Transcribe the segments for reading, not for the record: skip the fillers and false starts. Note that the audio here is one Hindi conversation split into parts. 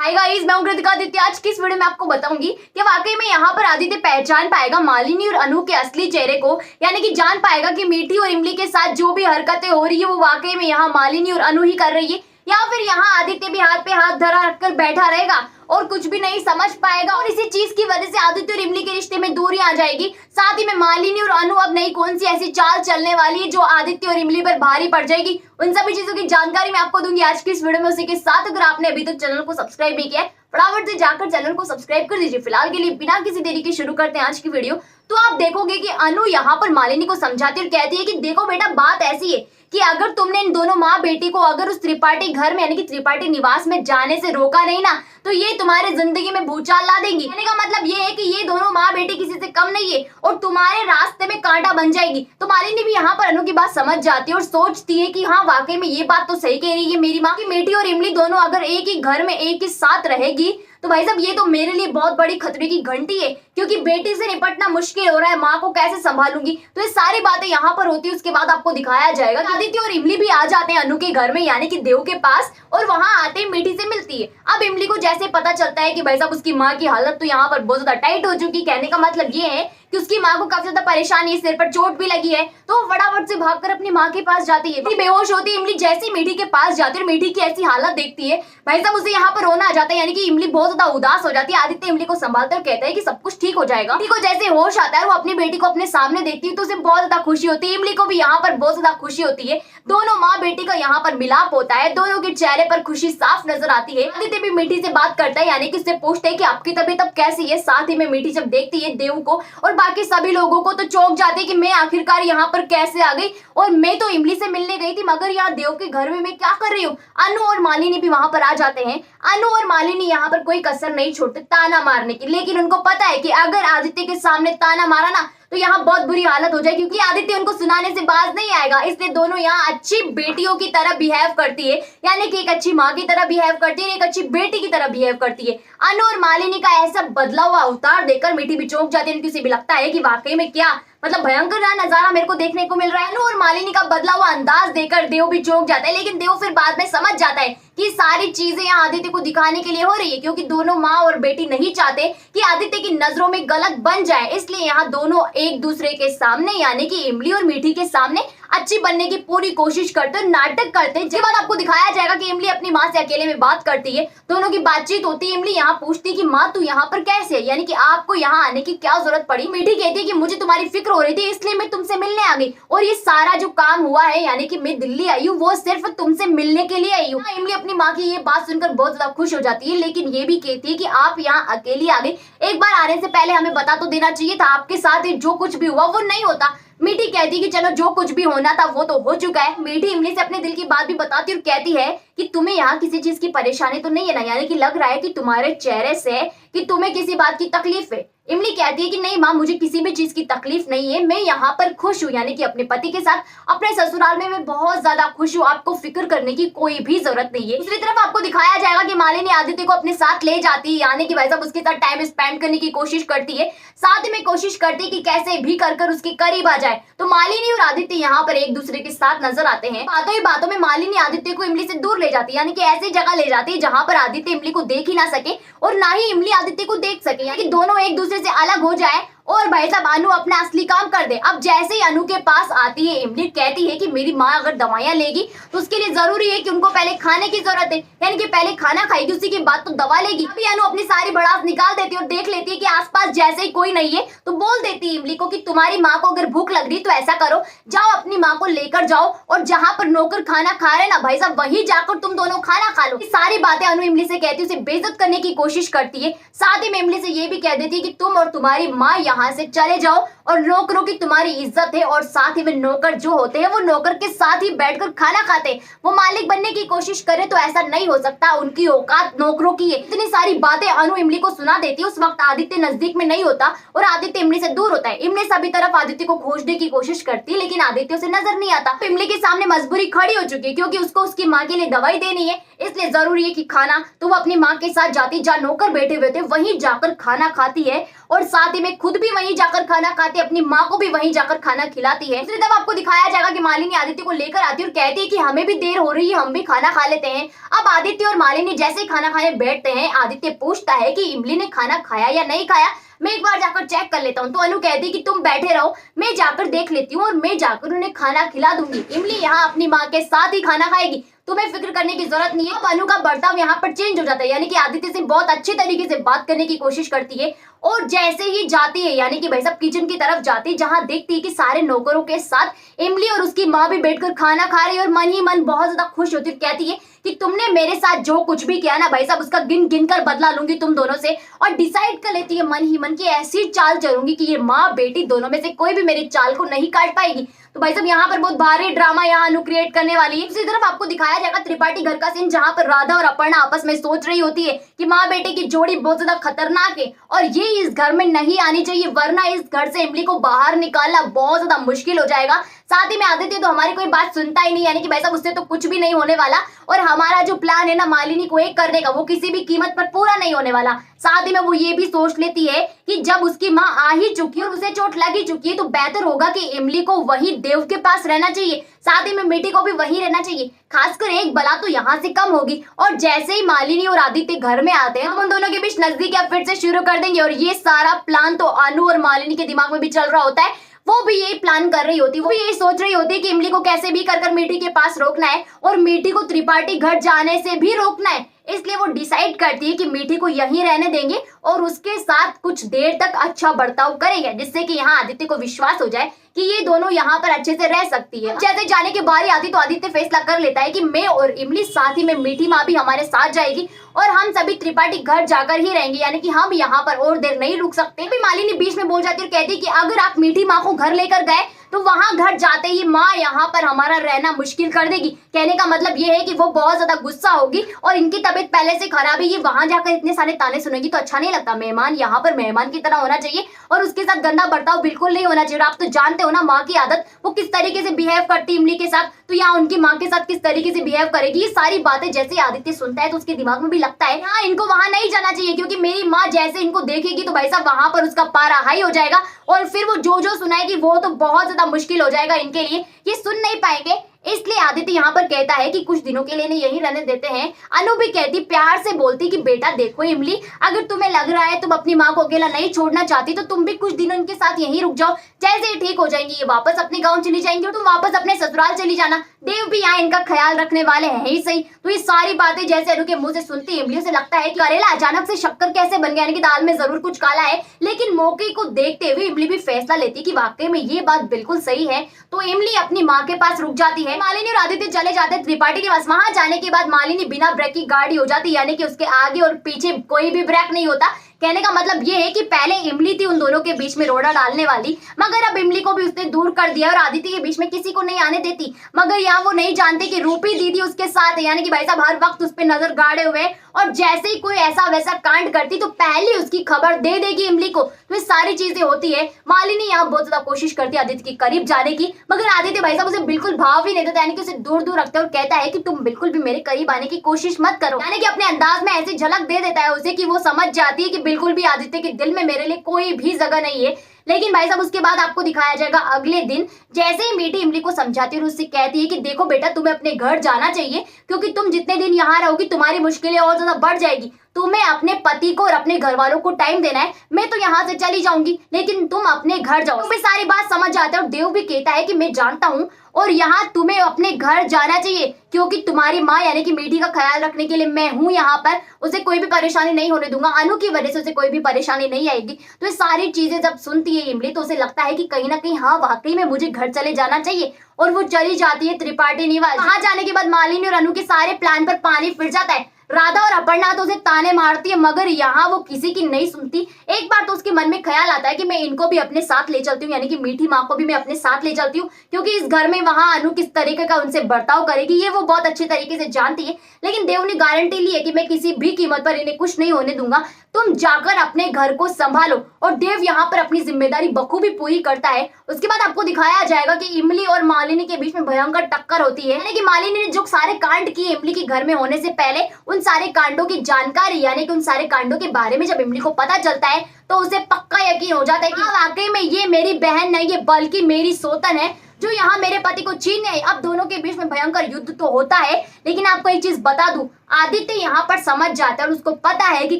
हाय गाइस, मैं हूं कृतिका आदित्य। आज की इस वीडियो में आपको बताऊंगी कि वाकई में यहाँ पर आदित्य पहचान पाएगा मालिनी और अनु के असली चेहरे को, यानी कि जान पाएगा कि मीठी और इमली के साथ जो भी हरकतें हो रही है वो वाकई में यहाँ मालिनी और अनु ही कर रही है, या फिर यहाँ आदित्य भी हाथ पे हाथ धरा रखकर बैठा रहेगा और कुछ भी नहीं समझ पाएगा। और इसी चीज की वजह से आदित्य और इमली के रिश्ते में दूरी आ जाएगी। साथ ही में मालिनी और अनु अब नहीं कौन सी ऐसी चाल चलने वाली है जो आदित्य और इमली पर भारी पड़ जाएगी, उन सभी चीजों की जानकारी मैं आपको दूंगी आज की इस वीडियो में। उसी के साथ अगर आपने अभी तक चैनल को सब्सक्राइब नहीं किया है, फटाफट से जाकर चैनल को सब्सक्राइब कर दीजिए। फिलहाल के लिए बिना किसी देरी के शुरू करते हैं आज की वीडियो। तो आप देखोगे कि अनु यहाँ पर मालिनी को समझाती है और कहती है कि देखो बेटा, बात ऐसी है कि अगर तुमने इन दोनों माँ बेटी को अगर उस त्रिपाठी घर में यानी कि त्रिपाठी निवास में जाने से रोका नहीं ना, तो ये तुम्हारे जिंदगी में भूचाल ला देंगी। कहने का मतलब ये है कि ये दोनों माँ बेटी किसी से कम नहीं है और तुम्हारे रास्ते में कांटा बन जाएगी। तो मालिनी भी यहाँ पर अनु की बात समझ जाती है और सोचती है कि हाँ, वाकई में ये बात तो सही कह रही है मेरी माँ की मीठी और इमली दोनों अगर एक ही घर में एक ही साथ रहेगी तो भाई साहब ये तो मेरे लिए बहुत बड़ी खतरे की घंटी है, क्योंकि बेटी से निपटना मुश्किल हो रहा है, माँ को कैसे संभालूंगी। तो ये सारी बातें यहाँ पर होती है। उसके बाद आपको दिखाया जाएगा आदित्य और इमली भी आ जाते हैं अनु के घर में यानी कि देव के पास, और वहां आते ही मीठी से मिलती है। अब इमली को जैसे पता चलता है कि भाई साहब उसकी माँ की हालत तो यहाँ पर बहुत ज्यादा टाइट हो चुकी। कहने का मतलब ये है कि उसकी माँ को काफी ज्यादा परेशानी है, सिर पर चोट भी लगी है, तो फटाफट से भागकर अपनी माँ के पास जाती है। बेहोश होती है इमली जैसे ही मीठी के पास जाती है और मीठी की ऐसी हालत देखती है, भाई साहब उसे यहाँ पर रोना आ जाता है, यानी कि इमली बहुत ज्यादा उदास हो जाती है। आदित्य इमली को संभालते और कहता है कि सब कुछ ठीक हो जाएगा। इमली को जैसे होश आता है, वो अपनी बेटी को अपने सामने देखती है तो उसे बहुत ज्यादा खुशी होती है। इमली को भी यहाँ पर बहुत ज्यादा खुशी होती है। दोनों माँ बेटी का यहाँ पर मिलाप होता है, दोनों के चेहरे पर खुशी साफ नजर आती है। आदित्य भी मीठी से बात करता है, यानी कि उससे पूछता है कि आपकी तबीयत अब कैसी है। साथ ही में मीठी जब देखती है देव को और बाकी सभी लोगों को तो चौंक जाते हैं कि मैं आखिरकार यहाँ पर कैसे आ गई, और मैं तो इमली से मिलने गई थी मगर यहाँ देव के घर में मैं क्या कर रही हूँ। अनु और मालिनी भी वहां पर आ जाते हैं। अनु और मालिनी यहाँ पर कोई कसर नहीं छोड़ते ताना मारने की, लेकिन उनको पता है कि अगर आदित्य के सामने ताना मारा ना तो यहाँ बहुत बुरी हालत हो जाए, क्योंकि आदित्य उनको सुनाने से बाज नहीं आएगा। इसलिए दोनों यहाँ अच्छी बेटियों की तरह बिहेव करती है, यानी कि एक अच्छी माँ की तरह बिहेव करती है, एक अच्छी बेटी की तरह बिहेव करती है। अनु और मालिनी का ऐसा बदला हुआ अवतार देखकर मीठी भी चौंक जाती है, उसे भी लगता है कि वाकई में क्या मतलब भयंकर नजारा मेरे को देखने को मिल रहा है। अनु और मालिनी का बदला हुआ अंदाज देखकर देव भी चौंक जाता है, लेकिन देव फिर बाद में समझ जाता है कि सारी चीजें यहाँ आदित्य को दिखाने के लिए हो रही है, क्योंकि दोनों माँ और बेटी नहीं चाहते कि आदित्य की नजरों में गलत बन जाए। इसलिए यहाँ दोनों एक दूसरे के सामने यानी कि इमली और मीठी के सामने अच्छी बनने की पूरी कोशिश करते, नाटक करते। जिसके बाद आपको दिखाया जाएगा कि इमली अपनी माँ से अकेले में बात करती है, दोनों की बातचीत होती है। इमली यहाँ पूछती है कि माँ तू यहाँ पर कैसे है, यानी कि आपको यहाँ आने की क्या जरूरत पड़ी। मीठी कहती है कि मुझे तुम्हारी फिक्र हो रही थी इसलिए मैं तुमसे मिलने आ गई, और ये सारा जो काम हुआ है यानी कि मैं दिल्ली आई हूँ वो सिर्फ तुमसे मिलने के लिए आई हूँ। इमली अपनी माँ की ये बात सुनकर बहुत ज्यादा खुश हो जाती है, लेकिन ये भी कहती है कि आप यहाँ अकेली आ गई, एक बार आने से पहले हमें बता तो देना चाहिए था, आपके साथ जो कुछ भी हुआ वो नहीं होता। मीठी कहती है कि चलो जो कुछ भी होना था वो तो हो चुका है। मीठी इमली से अपने दिल की बात भी बताती और कहती है कि तुम्हें यहाँ किसी चीज की परेशानी तो नहीं है ना, यानी कि लग रहा है कि तुम्हारे चेहरे से कि तुम्हें किसी बात की तकलीफ है। इमली कहती है कि नहीं माँ, मुझे किसी भी चीज की तकलीफ नहीं है, मैं यहाँ पर खुश हूँ, यानी कि अपने पति के साथ अपने ससुराल में मैं बहुत ज्यादा खुश हूँ, आपको फिक्र करने की कोई भी जरूरत नहीं है। दूसरी तरफ आपको दिखाया जाएगा कि मालिनी आदित्य को अपने साथ ले जाती है, यानी कि भाई साहब उसके साथ टाइम स्पेंड करने की कोशिश करती है, साथ में कोशिश करती है कि कैसे भी कर उसके करीब आ जाए। तो मालिनी और आदित्य यहाँ पर एक दूसरे के साथ नजर आते हैं। बातों ही बातों में मालिनी आदित्य को इमली से दूर ले जाती है, यानी कि ऐसी जगह ले जाती है जहाँ पर आदित्य इमली को देख ही ना सके और ना ही इमली आदित्य को देख सके, यानी दोनों एक दूसरे से अलग हो जाए और भाई साहब अनु अपना असली काम कर दे। अब जैसे ही अनु के पास आती है इमली कहती है कि मेरी माँ अगर दवाइयाँ लेगी तो उसके लिए जरूरी है कि उनको पहले खाने की जरूरत है, यानी कि पहले खाना खाएगी उसी के बाद तो दवा लेगी। अभी अनु अपनी सारी भड़ास निकाल देती है और देख लेती है कि आसपास जैसे ही कोई नहीं है तो बोल देती है इमली को कि तुम्हारी माँ को अगर भूख लग रही तो ऐसा करो, जाओ अपनी माँ को लेकर जाओ और जहाँ पर नौकर खाना खा रहे ना भाई साहब वहीं जाकर तुम दोनों खाना खा लो। सारी बातें अनु इमली से कहती है, उसे बेइज्जत करने की कोशिश करती है। साथ ही में इमली से ये भी कह देती है कि तुम और तुम्हारी माँ यहाँ से चले जाओ और नौकरों की तुम्हारी इज्जत है, और साथ ही में नौकर जो होते हैं वो नौकर के साथ ही बैठकर खाना खाते हैं, वो मालिक बनने की कोशिश करे तो ऐसा नहीं हो सकता, उनकी औकात नौकरों की है। इतनी सारी बातें अनु इमली को सुना देती है। उस वक्त आदित्य नजदीक में नहीं होता और आदित्य इमली से दूर होता है। इमली सभी तरफ आदित्य को खोजने की कोशिश करती है, लेकिन आदित्य उसे नजर नहीं आता। इमली के सामने मजबूरी खड़ी हो चुकी है, क्योंकि उसको उसकी माँ के लिए दवाई देनी है, इसलिए जरूरी है कि खाना तो वो अपनी माँ के साथ जाती, जहाँ नौकर बैठे हुए थे वहीं जाकर खाना खाती है और साथ ही में खुद भी वहीं जाकर खाना खाती है, अपनी माँ को भी वहीं जाकर खाना खिलाती है। दूसरी तरफ आपको दिखाया जाएगा कि मालिनी आदित्य को लेकर आती है और कहती है कि हमें भी देर हो रही है, हम भी खाना खा लेते हैं। अब आदित्य और मालिनी जैसे ही खाना खाने बैठते हैं, आदित्य पूछता है कि इमली ने खाना खाया या नहीं खाया, मैं एक बार जाकर चेक कर लेता हूँ। तो अनु कहती है कि तुम बैठे रहो, मैं जाकर देख लेती हूँ और मैं जाकर उन्हें खाना खिला दूंगी। इमली यहाँ अपनी माँ के साथ ही खाना खाएगी, तुम्हें फिक्र करने की जरूरत नहीं है। अब अनु का बर्ताव यहाँ पर चेंज हो जाता है, यानी कि आदित्य से बहुत अच्छे तरीके से बात करने की कोशिश करती है और जैसे ही जाती है, यानी कि भाई साहब किचन की तरफ जाती है, जहाँ देखती है कि सारे नौकरों के साथ इमली और उसकी माँ भी बैठकर खाना खा रही है और मन ही मन बहुत ज्यादा खुश होती है। कहती है कि तुमने मेरे साथ जो कुछ भी किया ना भाई साहब, उसका गिन गिन कर बदला लूंगी तुम दोनों से। और डिसाइड कर लेती है मन ही मन की ऐसी चाल चलूंगी कि ये माँ बेटी दोनों में से कोई भी मेरी चाल को नहीं काट पाएगी। तो भाई साहब यहाँ पर बहुत भारी ड्रामा यहाँ अनु क्रिएट करने वाली है। दूसरी तरफ आपको दिखाया जाएगा त्रिपाठी घर का सीन, जहाँ पर राधा और अपर्णा आपस में सोच रही होती है कि माँ बेटे की जोड़ी बहुत ज्यादा खतरनाक है और ये इस घर में नहीं आनी चाहिए, वरना इस घर से इमली को बाहर निकालना बहुत ज्यादा मुश्किल हो जाएगा। साथ ही में आदित्य तो हमारी कोई बात सुनता ही नहीं, यानी कि भाई साहब उससे तो कुछ भी नहीं होने वाला और हमारा जो प्लान है ना मालिनी को एक करने का, वो किसी भी कीमत पर पूरा नहीं होने वाला। साथ ही में वो ये भी सोच लेती है कि जब उसकी माँ आ ही चुकी है और उसे चोट लगी चुकी है, तो बेहतर होगा कि इमली को वही देव के पास रहना चाहिए, साथ ही में बेटी को भी वहीं रहना चाहिए। खासकर एक बला तो यहाँ से कम होगी। और जैसे ही मालिनी और आदित्य घर में आते हैं, हम उन दोनों के बीच नजदीकियां फिर से शुरू कर देंगे और ये सारा प्लान तो अनु और मालिनी के दिमाग में भी चल रहा होता है। वो भी यही प्लान कर रही होती है, वो भी यही सोच रही होती है कि इमली को कैसे भी कर मीठी के पास रोकना है और मीठी को त्रिपाठी घर जाने से भी रोकना है। इसलिए वो डिसाइड करती है कि मीठी को यहीं रहने देंगे और उसके साथ कुछ देर तक अच्छा बर्ताव करेंगे, जिससे कि यहाँ आदित्य को विश्वास हो जाए कि ये दोनों यहाँ पर अच्छे से रह सकती है। जैसे जाने की बारी आती तो आदित्य फैसला कर लेता है कि मैं और इमली, साथ ही में मीठी माँ भी हमारे साथ जाएगी और हम सभी त्रिपाठी घर जाकर ही रहेंगे, यानी कि हम यहाँ पर और देर नहीं रुक सकते। भी मालिनी बीच में बोल जाती है और कहती है कि अगर आप मीठी माँ को घर लेकर गए तो वहां घर जाते ही माँ यहाँ पर हमारा रहना मुश्किल कर देगी। कहने का मतलब ये है कि वो बहुत ज्यादा गुस्सा होगी और इनकी तबीयत पहले से खराब है, ये वहां जाकर इतने सारे ताने सुनेगी तो अच्छा नहीं लगता। मेहमान यहाँ पर मेहमान की तरह होना चाहिए और उसके साथ गंदा बर्ताव बिल्कुल नहीं होना चाहिए। और आप तो जानते हो ना माँ की आदत, वो किस तरीके से बिहेव करती इमली के साथ, तो यहाँ उनकी माँ के साथ किस तरीके से बिहेव करेगी। ये सारी बातें जैसे आदित्य सुनता है तो उसके दिमाग में भी लगता है हाँ इनको वहां नहीं जाना चाहिए, क्योंकि मेरी माँ जैसे इनको देखेगी तो भाई साहब वहां पर उसका पारा हाई हो जाएगा और फिर वो जो सुनाएगी वो तो बहुत ज्यादा मुश्किल हो जाएगा इनके लिए, ये सुन नहीं पाएंगे। इसलिए आदित्य यहाँ पर कहता है कि कुछ दिनों के लिए नहीं यहीं रहने देते हैं। अनु भी कहती, प्यार से बोलती कि बेटा देखो इमली, अगर तुम्हें लग रहा है तुम अपनी माँ को अकेला नहीं छोड़ना चाहती तो तुम भी कुछ दिनों इनके साथ यहीं रुक जाओ। जैसे ही ठीक हो जाएंगी ये वापस अपने गाँव चली जाएंगी और तुम वापस अपने ससुराल चली जाना। देव भी यहाँ इनका ख्याल रखने वाले हैं ही सही। तो ये सारी बातें जैसे अनु के मुंह से सुनती इमली से लगता है कि करेला अचानक से शक्कर कैसे बन गया, यानी कि दाल में जरूर कुछ काला है। लेकिन मौके को देखते हुए इमली भी फैसला लेती कि वाकई में ये बात बिल्कुल सही है। तो इमली अपनी माँ के पास रुक जाती है। मालिनी और आदित्य चले जाते हैं त्रिपाठी के पास। वहां जाने के बाद मालिनी बिना ब्रेक की गाड़ी हो जाती है, यानी कि उसके आगे और पीछे कोई भी ब्रेक नहीं होता। कहने का मतलब ये है कि पहले इमली थी उन दोनों के बीच में रोड़ा डालने वाली, मगर अब इमली को भी उसने दूर कर दिया और आदित्य के बीच में किसी को नहीं आने देती। मगर यहाँ वो नहीं जानते कि रूपी दीदी उसके साथ है, यानी कि भाई साहब हर वक्त उस पर नजर गाड़े हुए और जैसे ही कोई ऐसा वैसा कांड करती तो पहले उसकी खबर दे देगी इमली को। तो ये सारी चीजें होती है। मालिनी यहाँ बहुत ज्यादा कोशिश करती है आदित्य के करीब जाने की, मगर आदित्य भाई साहब उसे बिल्कुल भाव ही नहीं देता, यानी कि उसे दूर दूर रखता है और कहता है कि तुम बिल्कुल भी मेरे करीब आने की कोशिश मत करो। यानी कि अपने अंदाज में ऐसी झलक दे देता है उसे कि वो समझ जाती है कि बिल्कुल भी आदित्य के दिल में मेरे लिए कोई भी जगह नहीं है। लेकिन भाई साहब उसके बाद आपको दिखाया जाएगा अगले दिन, जैसे ही मीठी इमली को समझाती है और उससे कहती है कि देखो बेटा तुम्हें अपने घर जाना चाहिए, क्योंकि तुम जितने दिन यहाँ रहोगी तुम्हारी मुश्किलें और ज्यादा बढ़ जाएगी। तुम्हें अपने पति को और अपने घर वालों को टाइम देना है। मैं तो यहाँ से चली जाऊंगी लेकिन तुम अपने घर जाओ। तो सारी बात समझ जाता है और देव भी कहता है कि मैं जानता हूँ और यहाँ तुम्हें अपने घर जाना चाहिए, क्योंकि तुम्हारी माँ यानी कि मीठी का ख्याल रखने के लिए मैं हूँ यहाँ पर। उसे कोई भी परेशानी नहीं होने दूंगा, अनु की वजह से उसे कोई भी परेशानी नहीं आएगी। तो ये सारी चीजें जब सुनती है इमली तो उसे लगता है कि कहीं ना कहीं हाँ वाकई में मुझे घर चले जाना चाहिए और वो चली जाती है त्रिपाठी निवास। वहां जाने के बाद मालिनी और अनु के सारे प्लान पर पानी फिर जाता है। राधा और अपर्णा तो उसे ताने मारती है, मगर यहाँ वो किसी की नहीं सुनती। एक बार तो उसके मन में ख्याल आता है कि मैं इनको भी अपने साथ ले चलती हूँ, यानी कि मीठी माँ को भी मैं अपने साथ ले चलती हूँ, क्योंकि इस घर में वहाँ अनु किस तरीके का उनसे बर्ताव करेगी ये वो बहुत अच्छे तरीके से जानती है। लेकिन देव ने गारंटी ली है कि मैं किसी भी कीमत पर इन्हें कुछ नहीं होने दूंगा। तो तुम जाकर अपने घर को संभालो। और देव यहाँ पर अपनी जिम्मेदारी बखूबी पूरी करता है। उसके बाद आपको दिखाया जाएगा कि इमली और मालिनी के बीच में भयंकर टक्कर होती है, यानी कि मालिनी ने जो सारे कांड किए इमली के घर में होने से पहले, उन सारे कांडों की जानकारी यानी कि उन सारे कांडों के बारे में जब इमली को पता चलता है तो उसे पक्का यकीन हो जाता है कि वाकई में ये मेरी बहन नहीं है बल्कि मेरी सौतन है जो यहाँ मेरे पति को छीन है। अब दोनों के बीच में भयंकर युद्ध तो होता है, लेकिन आपको एक चीज बता दूं, आदित्य यहाँ पर समझ जाता है और उसको पता है कि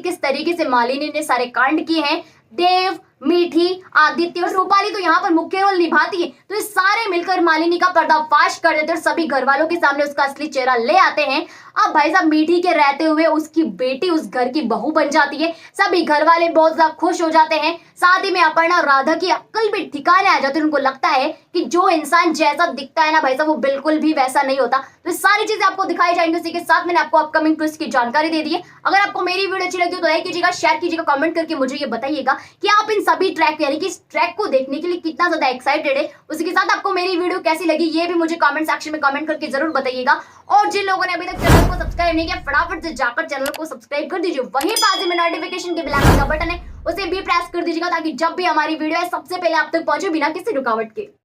किस तरीके से मालिनी ने सारे कांड किए हैं। देव, मीठी, आदित्य और रूपाली तो यहाँ पर मुख्य रोल निभाती है, तो ये सारे मिलकर मालिनी का पर्दाफाश कर देते हैं और सभी घर वालों के सामने उसका असली चेहरा ले आते हैं। अब भाई साहब मीठी के रहते हुए उसकी बेटी उस घर की बहू बन जाती है। सभी घर वाले बहुत ज्यादा खुश हो जाते हैं। साथ ही में अपर्णा और राधा की अक्ल भी ठिकाने आ जाती है। उनको लगता है कि जो इंसान जैसा दिखता है ना भाई साहब वो बिल्कुल भी वैसा नहीं होता। तो ये सारी चीजें आपको दिखाई जाएंगी। उसी के साथ मैंने आपको अपकमिंग ट्विस्ट की जानकारी दे दी है। अगर आपको मेरी वीडियो अच्छी लगी तो लाइक कीजिएगा, शेयर कीजिएगा, कमेंट करके मुझे ये बताइएगा कि आप इन सभी ट्रैक यानी कि इस ट्रैक को देखने के लिए कितना ज्यादा एक्साइटेड है। उसी के साथ आपको मेरी वीडियो कैसी लगी ये भी मुझे कमेंट सेक्शन में कमेंट करके जरूर बताइएगा। और जिन लोगों ने अभी तक चैनल को सब्सक्राइब नहीं किया फटाफट से जाकर चैनल को सब्सक्राइब कर दीजिए। वहीं बाजू में नोटिफिकेशन के बेल आइकन का बटन है उसे भी प्रेस कर दीजिएगा ताकि जब भी हमारी वीडियो है सबसे पहले आप तक पहुंचे बिना किसी रुकावट के।